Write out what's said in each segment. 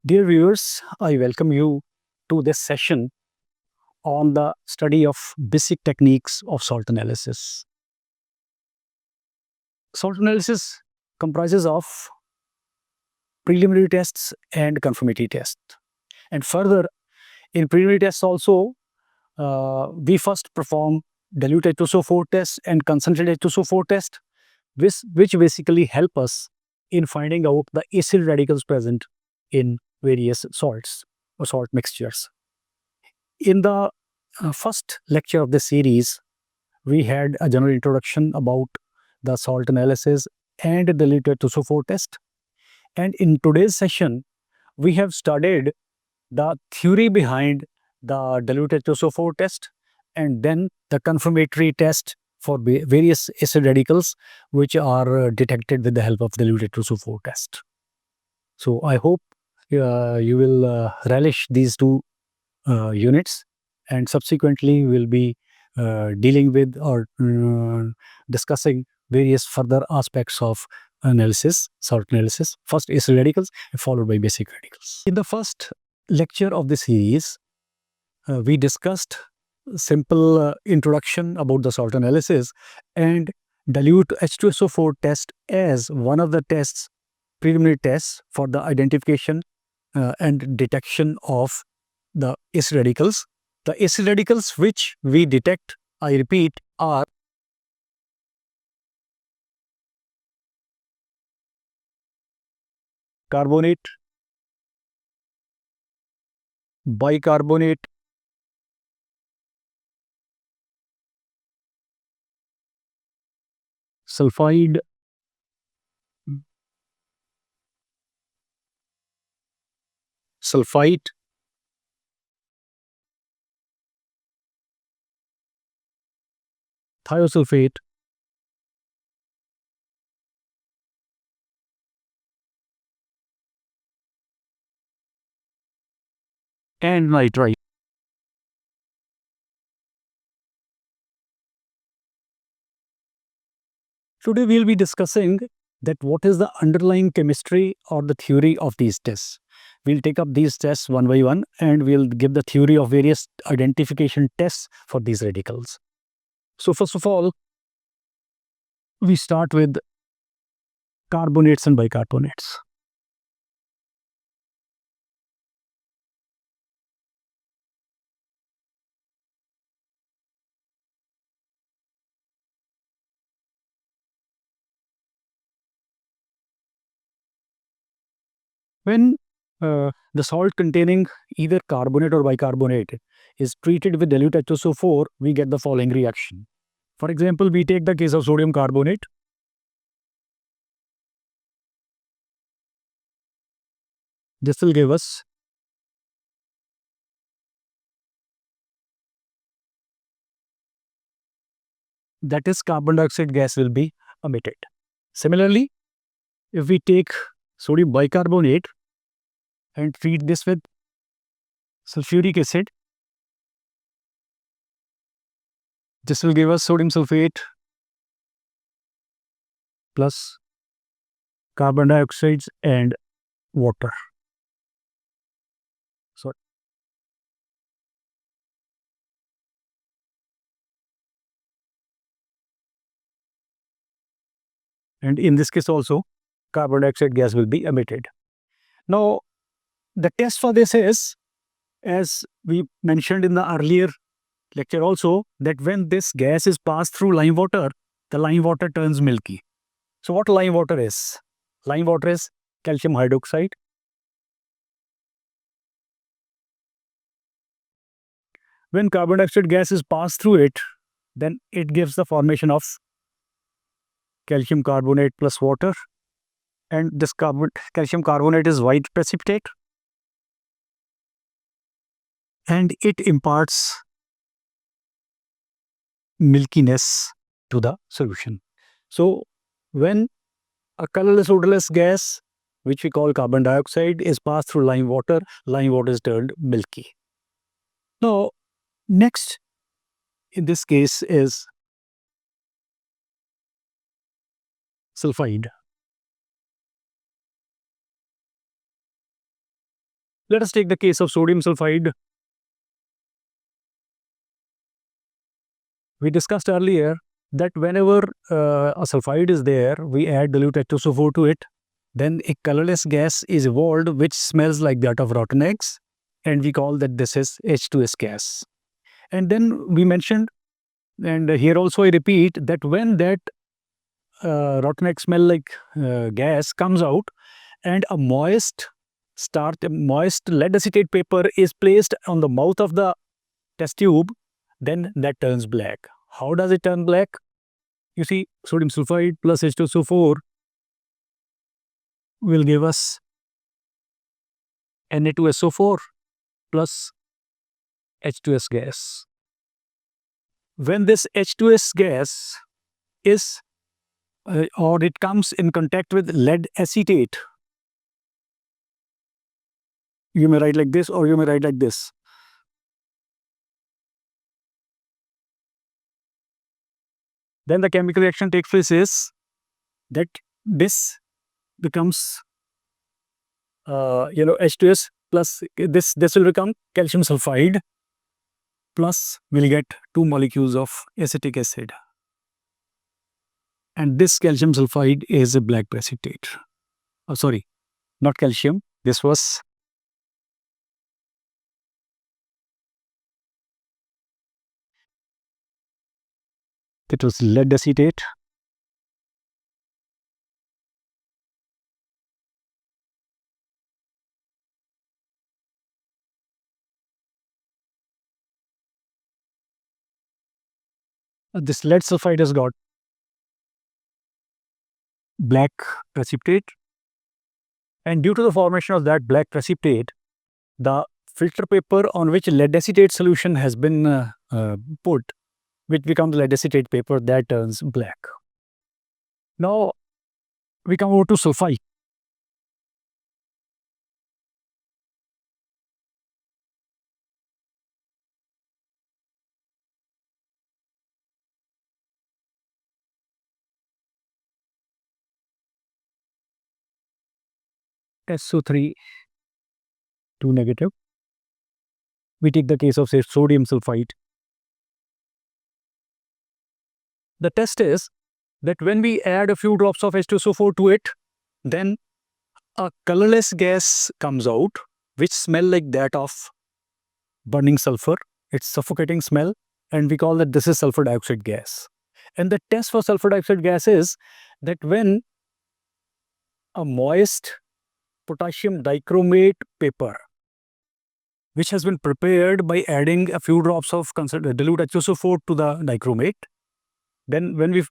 Dear viewers, I welcome you to this session on the study of basic techniques of salt analysis. Salt analysis comprises of preliminary tests and confirmatory tests. And further, in preliminary tests also, we first perform dilute H2SO4 test and concentrated H2SO4 test, which basically help us in finding out the acid radicals present in various salts or salt mixtures. In the first lecture of the series, we had a general introduction about the salt analysis and the dilute H2SO4 test. And in today's session, we have studied the theory behind the dilute H2SO4 test and then the confirmatory test for various acid radicals which are detected with the help of dilute H2SO4 test. So I hope you will relish these two units, and subsequently we'll be dealing with or discussing various further aspects of analysis, salt analysis, first acid radicals followed by basic radicals. In the first lecture of the series, we discussed simple introduction about the salt analysis and dilute H2SO4 test as one of the tests, preliminary tests for the identification and detection of the acid radicals. The acid radicals which we detect, I repeat, are carbonate, bicarbonate, sulfide, sulfite, thiosulfate, and nitrite. Today we'll be discussing that what is the underlying chemistry or the theory of these tests. We'll take up these tests one by one and we'll give the theory of various identification tests for these radicals. So first of all, we start with carbonates and bicarbonates. When the salt containing either carbonate or bicarbonate is treated with dilute H2SO4, we get the following reaction. For example, we take the case of sodium carbonate. This will give us that is carbon dioxide gas will be emitted. Similarly, if we take sodium bicarbonate and treat this with sulfuric acid, this will give us sodium sulfate plus carbon dioxide and water. So, and in this case also, carbon dioxide gas will be emitted. Now, the test for this is, as we mentioned in the earlier lecture also, that when this gas is passed through lime water, the lime water turns milky. So what lime water is? Lime water is calcium hydroxide. When carbon dioxide gas is passed through it, then it gives the formation of calcium carbonate plus water. And this calcium carbonate is white precipitate. And it imparts milkiness to the solution. So when a colorless, odorless gas, which we call carbon dioxide, is passed through lime water is turned milky. Now, next in this case is sulfide. Let us take the case of sodium sulfide. We discussed earlier that whenever a sulfide is there, we add dilute H2SO4 to it, then a colorless gas is evolved which smells like that of rotten eggs, and we call that this is H2S gas. And then we mentioned, and here also I repeat, that when that rotten egg smell like gas comes out and a moist lead acetate paper is placed on the mouth of the test tube, then that turns black. How does it turn black? You see, sodium sulfide plus H2SO4 will give us Na2SO4 plus H2S gas. When this H2S gas is or it comes in contact with lead acetate, you may write like this or you may write like this. Then the chemical reaction takes place is that this becomes H2S plus this will become calcium sulfide plus we'll get 2 molecules of acetic acid. And this calcium sulfide is a black precipitate. Oh, sorry, not calcium. This was lead acetate. This lead sulfide has got black precipitate, and due to the formation of that black precipitate, the filter paper on which lead acetate solution has been put, which becomes lead acetate paper, that turns black. Now we come over to sulfite. SO3 2 negative. We take the case of, say, sodium sulfite. The test is that when we add a few drops of H2SO4 to it, then a colorless gas comes out which smell like that of burning sulfur. It's suffocating smell, and we call that this is sulfur dioxide gas. And the test for sulfur dioxide gas is that when a moist potassium dichromate paper, which has been prepared by adding a few drops of dilute H2SO4 to the dichromate, then when we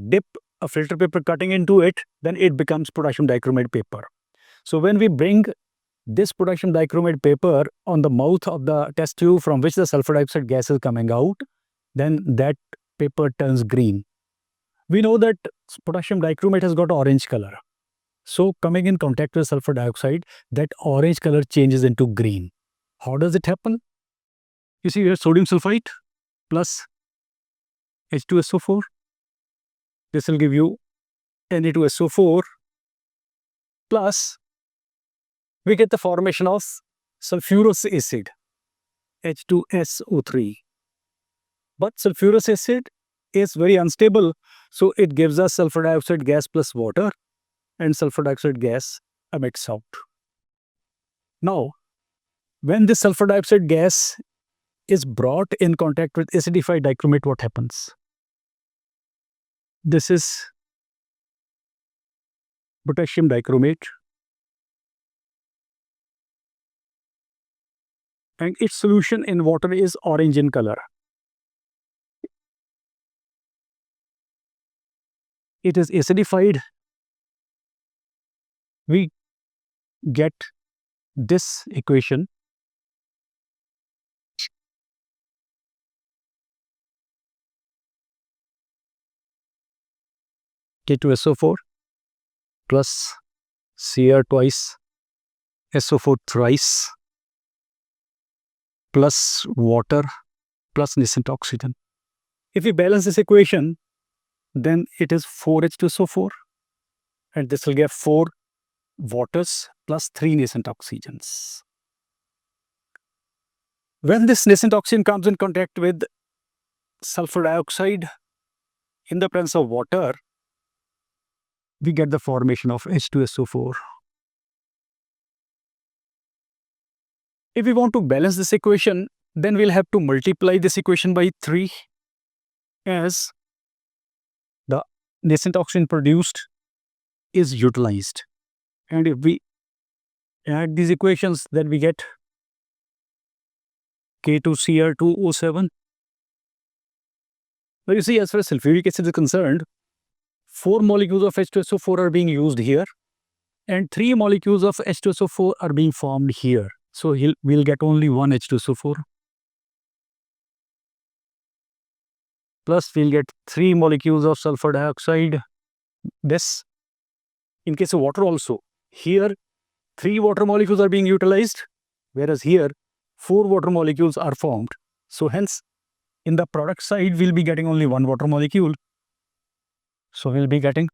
dip a filter paper cutting into it, then it becomes potassium dichromate paper. So when we bring this potassium dichromate paper on the mouth of the test tube from which the sulfur dioxide gas is coming out, then that paper turns green. We know that potassium dichromate has got orange color. So coming in contact with sulfur dioxide, that orange color changes into green. How does it happen? You see here sodium sulfite plus H2SO4. This will give you Na2SO4 plus we get the formation of sulfurous acid, H2SO3. But sulfurous acid is very unstable, so it gives us sulfur dioxide gas plus water, and sulfur dioxide gas emits out. Now, when this sulfur dioxide gas is brought in contact with acidified dichromate, what happens? This is potassium dichromate, and its solution in water is orange in color. It is acidified. We get this equation. K2SO4 plus Cr twice, SO4 thrice, plus water plus nascent oxygen. If we balance this equation, then it is 4H2SO4, and this will give 4 waters plus 3 nascent oxygens. When this nascent oxygen comes in contact with sulfur dioxide in the presence of water, we get the formation of H2SO4. If we want to balance this equation, then we'll have to multiply this equation by 3, as the nascent oxygen produced is utilized. And if we add these equations, then we get K2Cr2O7. Now you see, as far as sulfuric acid is concerned, 4 molecules of H2SO4 are being used here, and 3 molecules of H2SO4 are being formed here. So we'll get only one H2SO4. Plus we'll get 3 molecules of sulfur dioxide. This, in case of water also, here 3 water molecules are being utilized, whereas here 4 water molecules are formed. So hence, in the product side, we'll be getting only 1 water molecule. So we'll be getting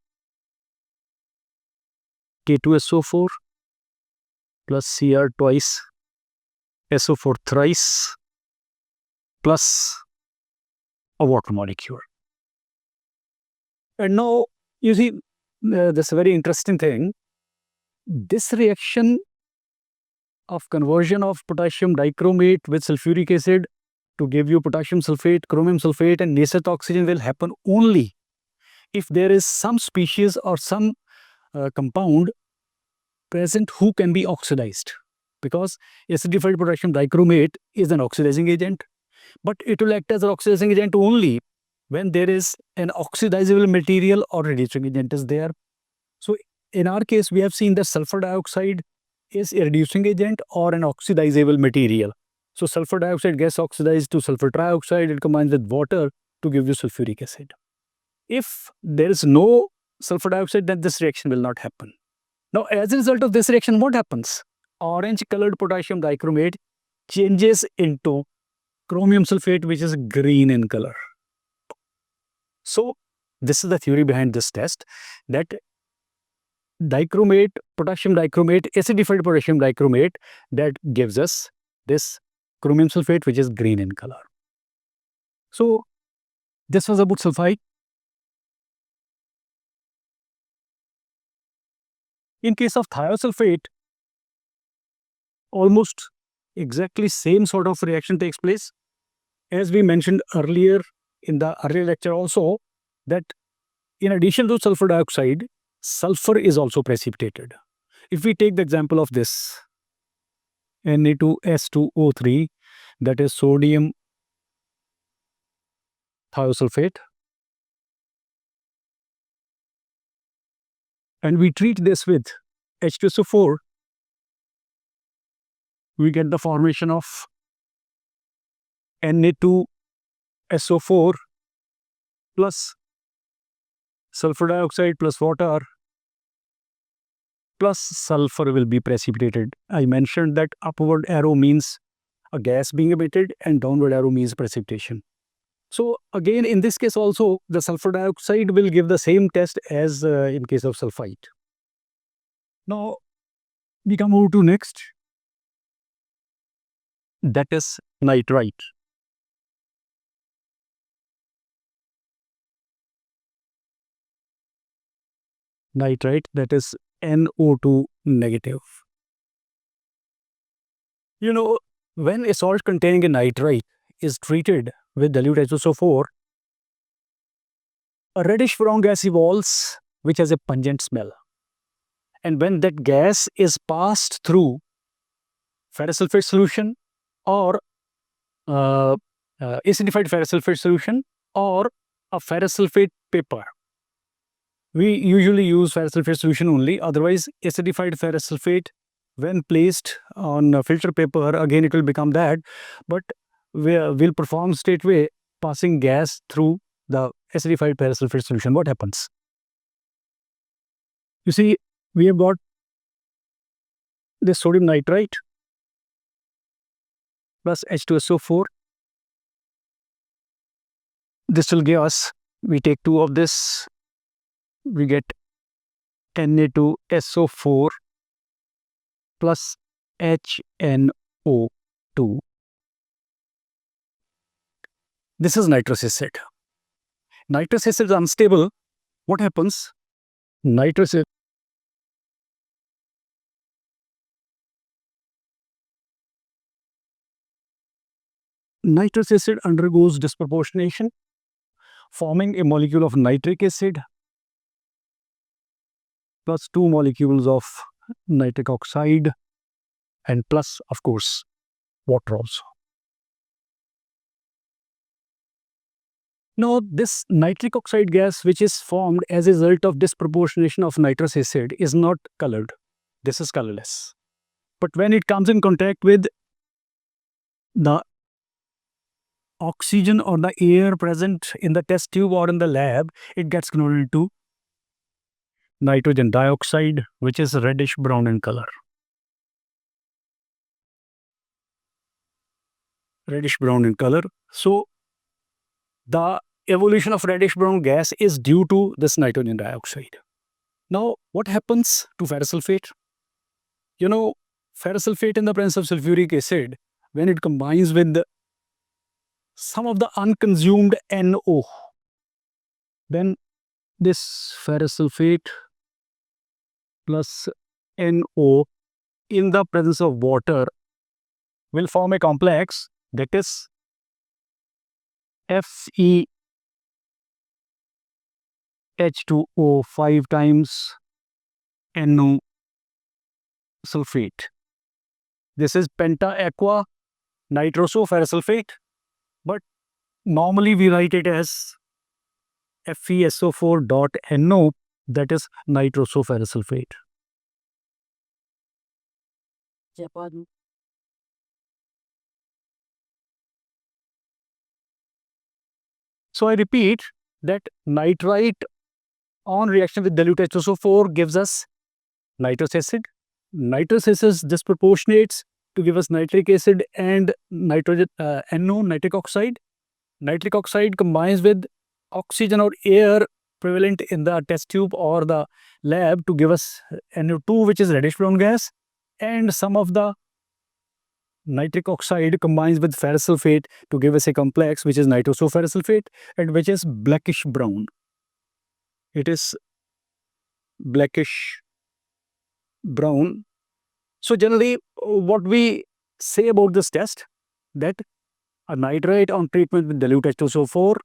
K2SO4 plus Cr twice, SO4 thrice, plus a water molecule. And now, you see, this very interesting thing. This reaction of conversion of potassium dichromate with sulfuric acid to give you potassium sulfate, chromium sulfate, and nascent oxygen will happen only if there is some species or some compound present who can be oxidized, because acidified potassium dichromate is an oxidizing agent, but it will act as an oxidizing agent only when there is an oxidizable material or reducing agent is there. So in our case, we have seen that sulfur dioxide is a reducing agent or an oxidizable material. So sulfur dioxide gets oxidized to sulfur trioxide, it combines with water to give you sulfuric acid. If there is no sulfur dioxide, then this reaction will not happen. Now, as a result of this reaction, what happens? Orange colored potassium dichromate changes into chromium sulfate, which is green in color. So this is the theory behind this test, that dichromate, potassium dichromate, acidified potassium dichromate, that gives us this chromium sulfate, which is green in color. So this was about sulfite. In case of thiosulfate, almost exactly same sort of reaction takes place. As we mentioned earlier in the earlier lecture also, that in addition to sulfur dioxide, sulfur is also precipitated. If we take the example of this Na2S2O3, that is sodium thiosulfate, and we treat this with H2SO4, we get the formation of Na2SO4 plus sulfur dioxide plus water plus sulfur will be precipitated. I mentioned that upward arrow means a gas being emitted and downward arrow means precipitation. So again, in this case also, the sulfur dioxide will give the same test as in case of sulfite. Now, we can move to next. That is nitrite. Nitrite, that is NO2 negative. You know, when a salt containing a nitrite is treated with dilute H2SO4, a reddish brown gas evolves which has a pungent smell. And when that gas is passed through ferrous sulfate solution or acidified ferrous sulfate solution or a ferrous sulfate paper, we usually use ferrous sulfate solution only. Otherwise, acidified ferrous sulfate, when placed on filter paper, again it will become that, but we'll perform straightway passing gas through the acidified ferrous sulfate solution. What happens? You see, we have got this sodium nitrite plus H2SO4. This will give us, we take 2 of this, we get Na2SO4 plus HNO2. This is nitrous acid. Nitrous acid is unstable. What happens? Nitrous acid undergoes disproportionation, forming a molecule of nitric acid plus 2 molecules of nitric oxide and plus, of course, water also. Now, this nitric oxide gas, which is formed as a result of disproportionation of nitrous acid, is not colored. This is colorless. But when it comes in contact with the oxygen or the air present in the test tube or in the lab, it gets converted to nitrogen dioxide, which is reddish brown in color. Reddish brown in color. So, the evolution of reddish brown gas is due to this nitrogen dioxide. Now, what happens to ferrous sulfate? You know, ferrous sulfate in the presence of sulfuric acid, when it combines with some of the unconsumed NO, then this ferrous sulfate plus NO in the presence of water will form a complex that is FeH2O 5 times NO sulfate. This is penta-aqua nitroso-ferrous sulfate, but normally we write it as FeSO4.NO, that is nitroso-ferrous sulfate. So I repeat that nitrite on reaction with dilute H2SO4 gives us nitrous acid. Nitrous acid disproportionates to give us nitric acid and nitrogen NO, nitric oxide. Nitric oxide combines with oxygen or air prevalent in the test tube or the lab to give us NO2, which is reddish brown gas, and some of the nitric oxide combines with ferrous sulfate to give us a complex which is nitroso-ferrous sulfate and which is blackish brown. It is blackish brown. So generally what we say about this test, that a nitrite on treatment with dilute H2SO4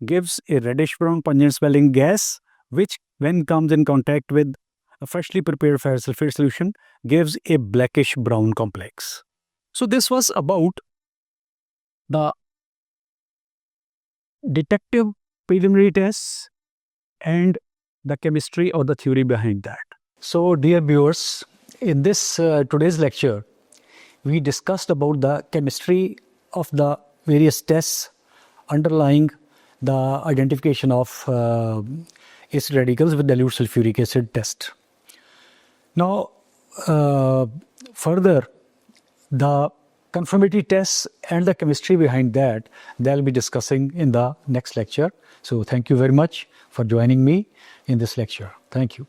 gives a reddish brown pungent smelling gas, which when comes in contact with a freshly prepared ferrous sulfate solution gives a blackish brown complex. So this was about the detective preliminary tests and the chemistry or the theory behind that. So dear viewers, in this today's lecture, we discussed about the chemistry of the various tests underlying the identification of acid radicals with dilute sulfuric acid test. Now, further, the conformity tests and the chemistry behind that, they'll be discussing in the next lecture. So thank you very much for joining me in this lecture. Thank you.